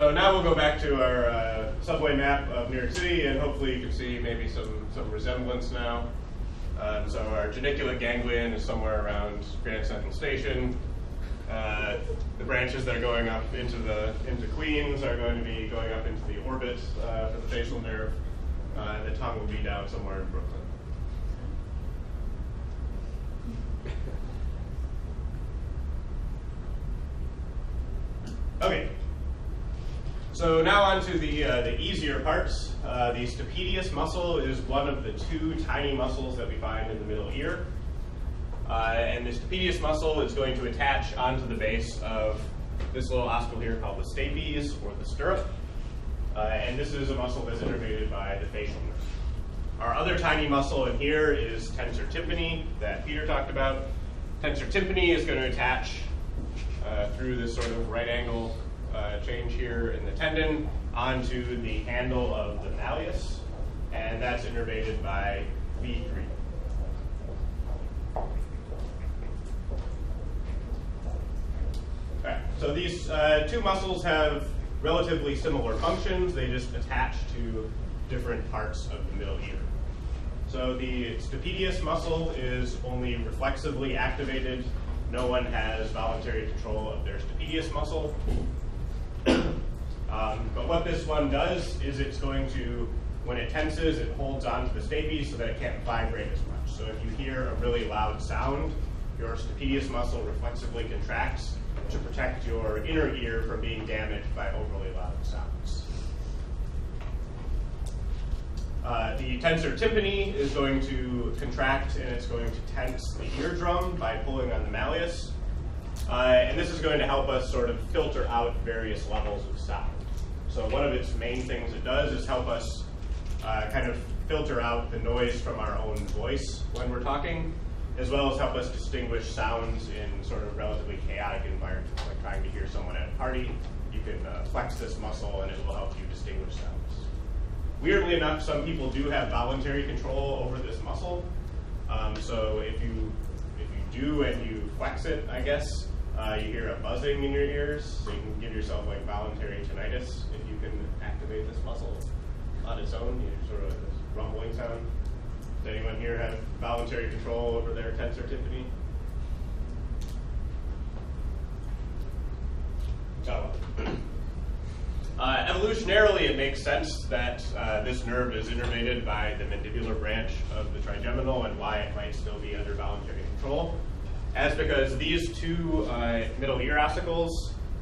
So now we'll go back to our subway map of New York City, and hopefully you can see maybe some resemblance now. So our geniculate ganglion is somewhere around Grand Central Station. The branches that are going up into Queens are going to be going up into the orbit for the facial nerve, and the tongue will be down somewhere in Brooklyn. Okay. So now on to the easier parts. The stapedius muscle is one of the two tiny muscles that we find in the middle ear. And the stapedius muscle is going to attach onto the base of this little osticle here called the stapes, or the stirrup. And this is a muscle that's innervated by the facial nerve. Our other tiny muscle in here is tensor tympani that Peter talked about. Tensor tympani is going to attach through this sort of right angle change here in the tendon onto the handle of the malleus, and that's innervated by V3. Okay, so these two muscles have relatively similar functions. They just attach to different parts of the middle ear. So the stapedius muscle is only reflexively activated. No one has voluntary control of their stapedius muscle. But what this one does is it's going to, when it tenses, it holds onto the stapes so that it can't vibrate as much. So if you hear a really loud sound, your stapedius muscle reflexively contracts to protect your inner ear from being damaged by overly loud sounds. The tensor tympani is going to contract, and it's going to tense the eardrum by pulling on the malleus. And this is going to help us sort of filter out various levels of sound. So one of its main things it does is help us kind of filter out the noise from our own voice when we're talking, as well as help us distinguish sounds in sort of relatively chaotic environments, like trying to hear someone at a party. You can flex this muscle and it will help you distinguish sounds. Weirdly enough, some people do have voluntary control over this muscle. So if you do and you flex it, I guess, you hear a buzzing in your ears, so you can give yourself like voluntary tinnitus if you can activate this muscle on its own. You hear sort of this rumbling sound. Does anyone here have voluntary control over their tensor tympani? So, evolutionarily, it makes sense that this nerve is innervated by the mandibular branch of the trigeminal, and why it might still be under voluntary control. That's because these two middle ear ossicles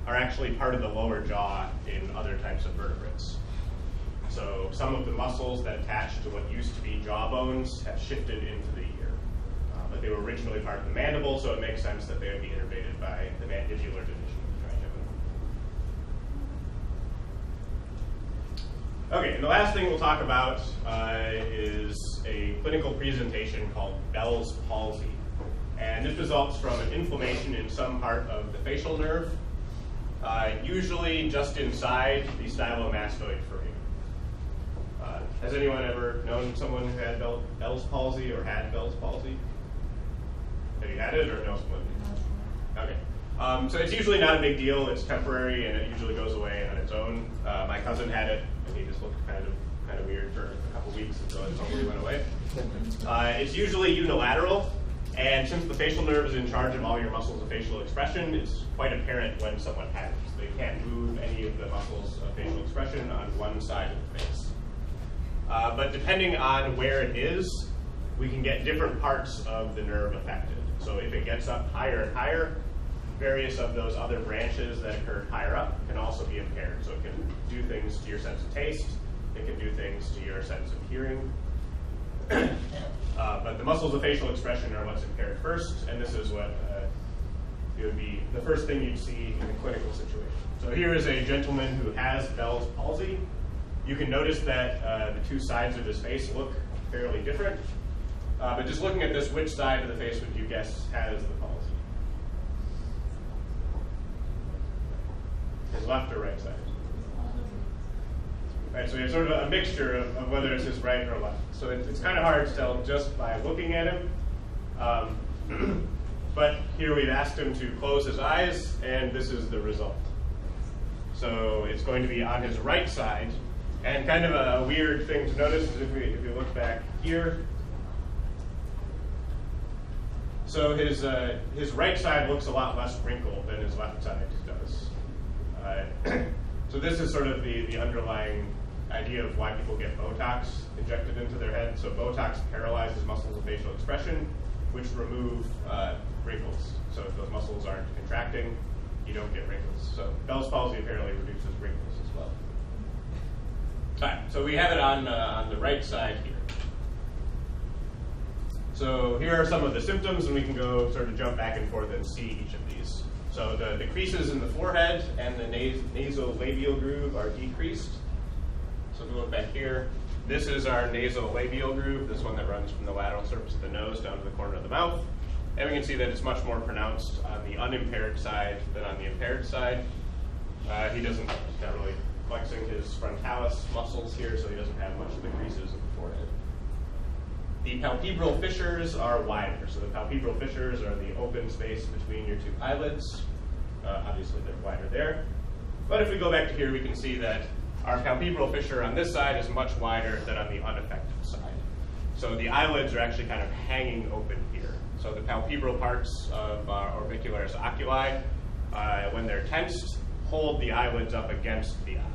are actually part of the lower jaw in other types of vertebrates. So some of the muscles that attach to what used to be jaw bones have shifted into the ear. But they were originally part of the mandible, so it makes sense that they would be innervated by the mandibular division of the trigeminal. Okay, and the last thing we'll talk about is a clinical presentation called Bell's palsy. And this results from an inflammation in some part of the facial nerve, usually just inside the stylomastoid foramen. Has anyone ever known someone who had Bell's palsy or had Bell's palsy? Have you had it or know someone? Okay. So it's usually not a big deal. It's temporary and it usually goes away on its own. My cousin had it and he just looked kind of weird for a couple weeks until it totally went away. It's usually unilateral. And since the facial nerve is in charge of all your muscles of facial expression, it's quite apparent when someone has it. So they can't move any of the muscles of facial expression on one side of the face. But depending on where it is, we can get different parts of the nerve affected. So if it gets up higher and higher, various of those other branches that occur higher up can also be impaired. So it can do things to your sense of taste. It can do things to your sense of hearing. But the muscles of facial expression are what's impaired first, and this is what it would be the first thing you'd see in a clinical situation. So here is a gentleman who has Bell's palsy. You can notice that the two sides of his face look fairly different. But just looking at this, which side of the face would you guess has the palsy? His left or right side? Right, so we have sort of a mixture of whether it's his right or left. So it's kind of hard to tell just by looking at him. But here we've asked him to close his eyes, and this is the result. So it's going to be on his right side. And kind of a weird thing to notice is if we look back here. So his right side looks a lot less wrinkled than his left side does. So this is sort of the underlying idea of why people get Botox injected into their head. So Botox paralyzes muscles of facial expression, which remove wrinkles. So if those muscles aren't contracting, you don't get wrinkles. So Bell's palsy apparently reduces wrinkles as well. All right, so we have it on the right side here. So here are some of the symptoms, and we can go sort of jump back and forth and see each of these. So the creases in the forehead and the nasolabial groove are decreased. So if we look back here, this is our nasolabial groove, this one that runs from the lateral surface of the nose down to the corner of the mouth. And we can see that it's much more pronounced on the unimpaired side than on the impaired side. He's not really flexing his frontalis muscles here, so he doesn't have much of the creases in the forehead. The palpebral fissures are wider. So the palpebral fissures are the open space between your two eyelids. Obviously, they're wider there. But if we go back to here, we can see that our palpebral fissure on this side is much wider than on the unaffected side. So the eyelids are actually kind of hanging open here. So the palpebral parts of orbicularis oculi, when they're tensed, hold the eyelids up against the eye.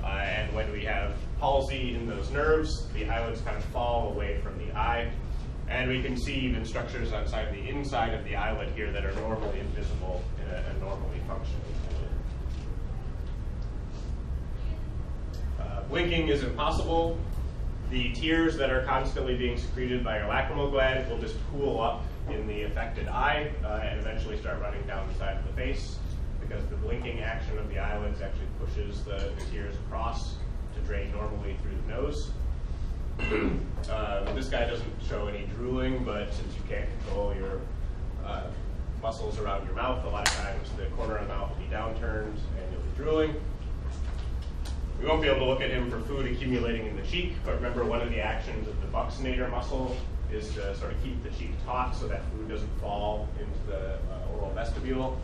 And when we have palsy in those nerves, the eyelids kind of fall away from the eye. And we can see even structures on the inside of the eyelid here that are normally invisible in a normally functioning eyelid. Blinking is impossible. The tears that are constantly being secreted by your lacrimal gland will just pool up in the affected eye and eventually start running down the side of the face, because the blinking action of the eyelids actually pushes the tears across to drain normally through the nose. This guy doesn't show any drooling, but since you can't control your muscles around your mouth, a lot of times the corner of the mouth will be downturned and you'll be drooling. We won't be able to look at him for food accumulating in the cheek, but remember one of the actions of the buccinator muscle is to sort of keep the cheek taut so that food doesn't fall into the oral vestibule.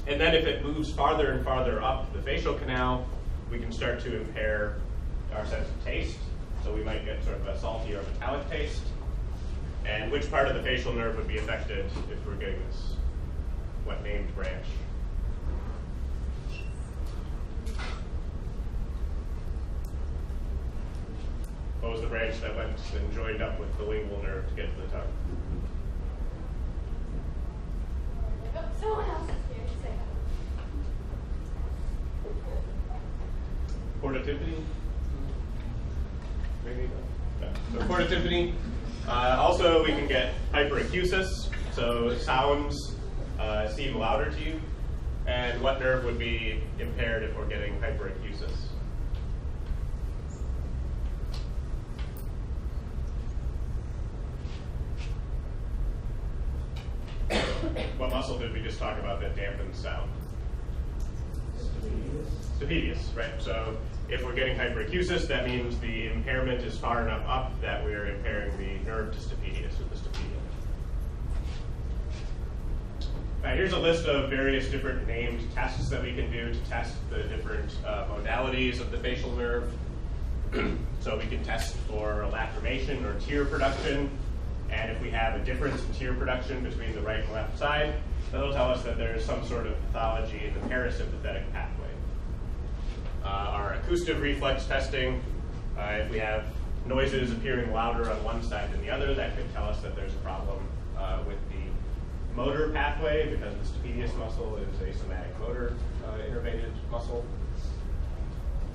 And then if it moves farther and farther up the facial canal, we can start to impair our sense of taste. So we might get sort of a salty or metallic taste. And which part of the facial nerve would be affected if we're getting this? What named branch? What was the branch that went and joined up with the lingual nerve to get to the tongue? Oh, someone else is here to say that. Porta-tympani? Maybe no. So porta-tympani. Also, we can get hyperacusis, so sounds seem louder to you. And what nerve would be impaired if we're getting hyperacusis? What muscle did we just talk about that dampens sound? Stapedius, right? So if we're getting hyperacusis, that means the impairment is far enough up that we're impairing the nerve to stapedius with the stapedium. Now, here's a list of various different named tests that we can do to test the different modalities of the facial nerve. So we can test for lacrimation or tear production. And if we have a difference in tear production between the right and left side, that'll tell us that there's some sort of pathology in the parasympathetic pathway. Our acoustic reflex testing, if we have noises appearing louder on one side than the other, that could tell us that there's a problem with the motor pathway, because the stapedius muscle is a somatic motor innervated muscle.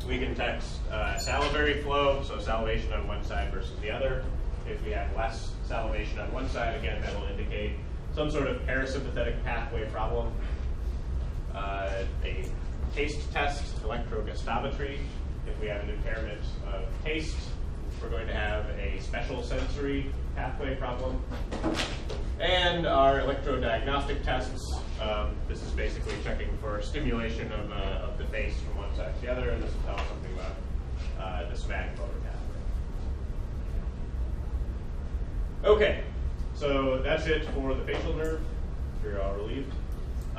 We can test salivary flow, so salivation on one side versus the other. If we have less salivation on one side, again, that will indicate some sort of parasympathetic pathway problem. A taste test, electrogustometry. If we have an impairment of taste, we're going to have a special sensory pathway problem. And our electrodiagnostic tests, this is basically checking for stimulation of the face from one side to the other, and this will tell us something about the somatic motor pathway. Okay, so that's it for the facial nerve. If you're all relieved.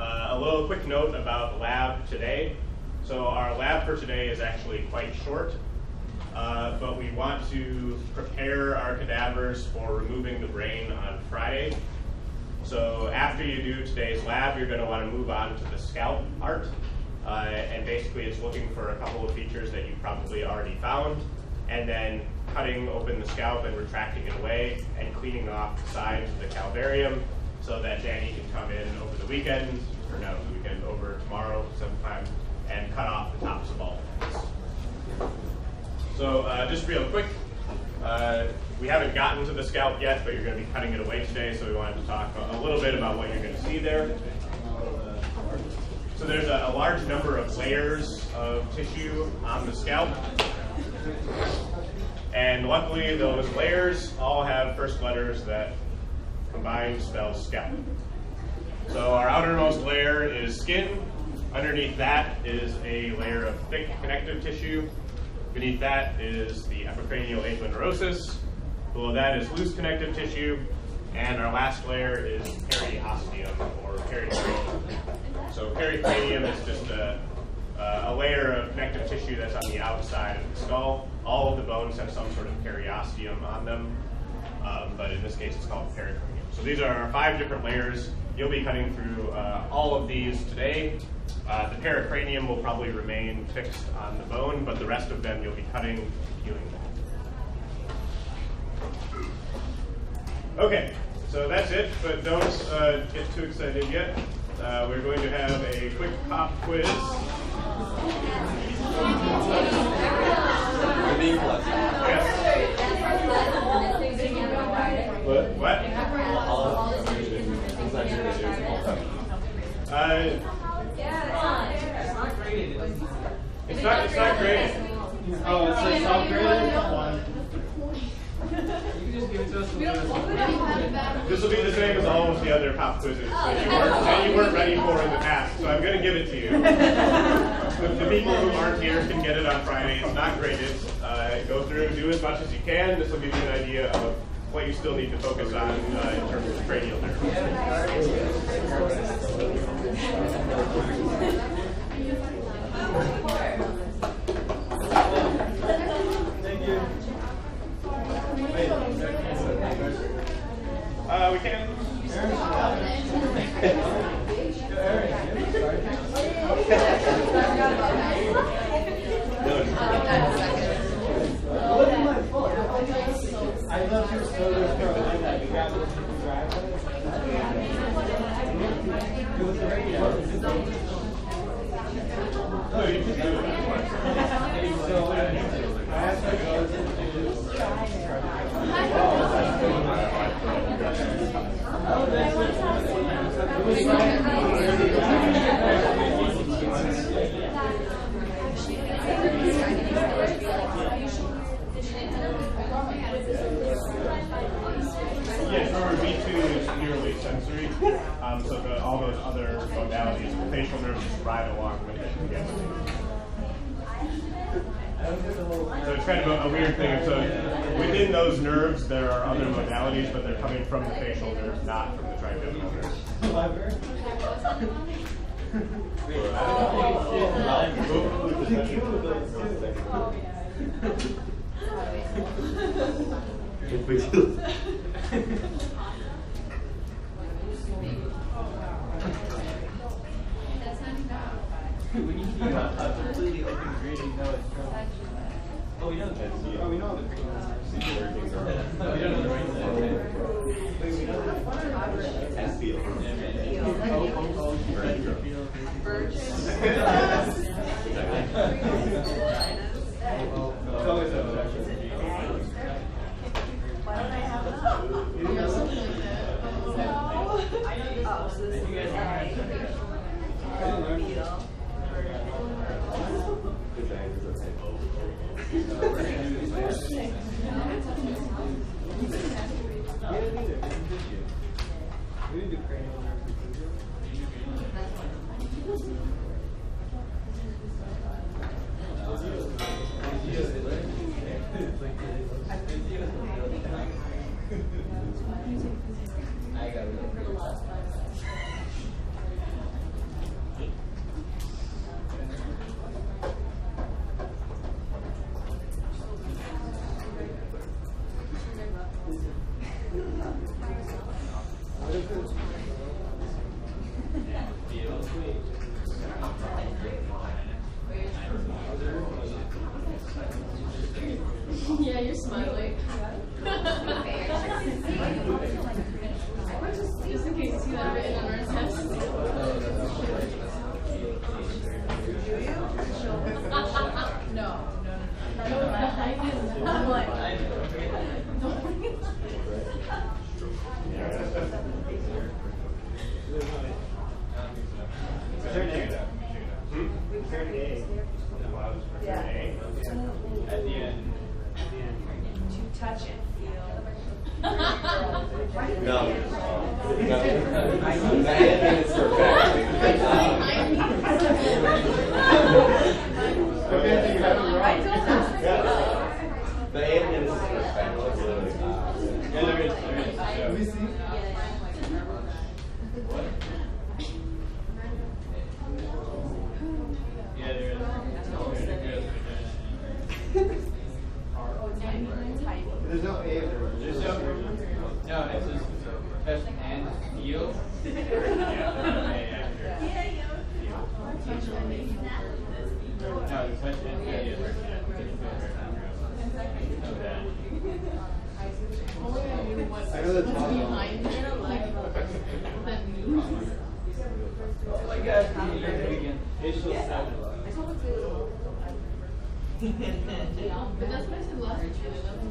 A little quick note about the lab today. So our lab for today is actually quite short, but we want to prepare our cadavers for removing the brain on Friday. So after you do today's lab, you're going to want to move on to the scalp part. And basically it's looking for a couple of features that you probably already found, and then cutting open the scalp and retracting it away and cleaning off the sides of the calvarium so that Danny can come in over the weekend, or no, the weekend, over tomorrow sometime, and cut off the tops of all of this. So just real quick, we haven't gotten to the scalp yet, but you're going to be cutting it away today, so we wanted to talk a little bit about what you're going to see there. So there's a large number of layers of tissue on the scalp. And luckily, those layers all have first letters that combined spell scalp. So our outermost layer is skin. Underneath that is a layer of thick connective tissue. Beneath that is the epicranial aponeurosis. Below that is loose connective tissue. And our last layer is periosteum, or pericranium. So pericranium is just a layer of connective tissue that's on the outside of the skull. All of the bones have some sort of periosteum on them, but in this case it's called pericranium. So these are our 5 different layers. You'll be cutting through all of these today. The pericranium will probably remain fixed on the bone, but the rest of them you'll be cutting, peeling them. Okay, so that's it, but don't get too excited yet. We're going to have a quick pop quiz. Yes. What? It's not graded. Oh, it's like not graded? You can just give it to us. This will be the same as all of the other pop quizzes that you weren't ready for in the past, so I'm going to give it to you. The people who aren't here can get it on Friday. It's not graded. Go through, do as much as you can. This will give you an idea of what you still need to focus on in terms of cranial nerve. We can. I love your photos from that. You got this from the driveway. Oh, you can do it. So, I asked my cousin Yes, remember V2 is purely sensory, so all those other modalities, the facial nerves just ride along with it together. So it's kind of a weird thing. So within those nerves, there are other modalities, but they're coming from the facial nerves, not from the trigeminal nerves. when you see a completely open grid, you know it's from. Oh, we know that. Oh, we know the green ones. We don't know the green ones. Wait, we know now you're smiling. Just in case you see that written on our test. No. I'm like, At the end. To touch and feel. No. No. That is for fact. I don't know. The alien is for fact. Yeah, there is. Let me see. Yeah, there is. There's no A there. There's no, it's just touch and feel. No, touch and feel. I know that's behind it, like, than me. Oh my God, it's just seven. But that's what I said last week, it doesn't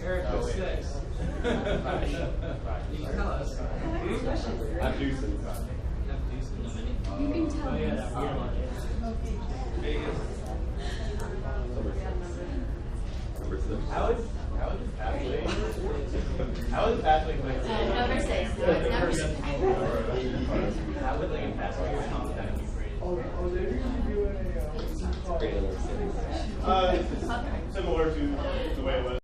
Eric was 6. You can tell us. I'm Deucin. You can tell Oh, yeah, us. that weird one. Vegas. Number 6. How is this pathway? How is pathway going? Number 6. Number 6. How would like a pathway or something that would be great? Grade number 6. Similar to the way it was.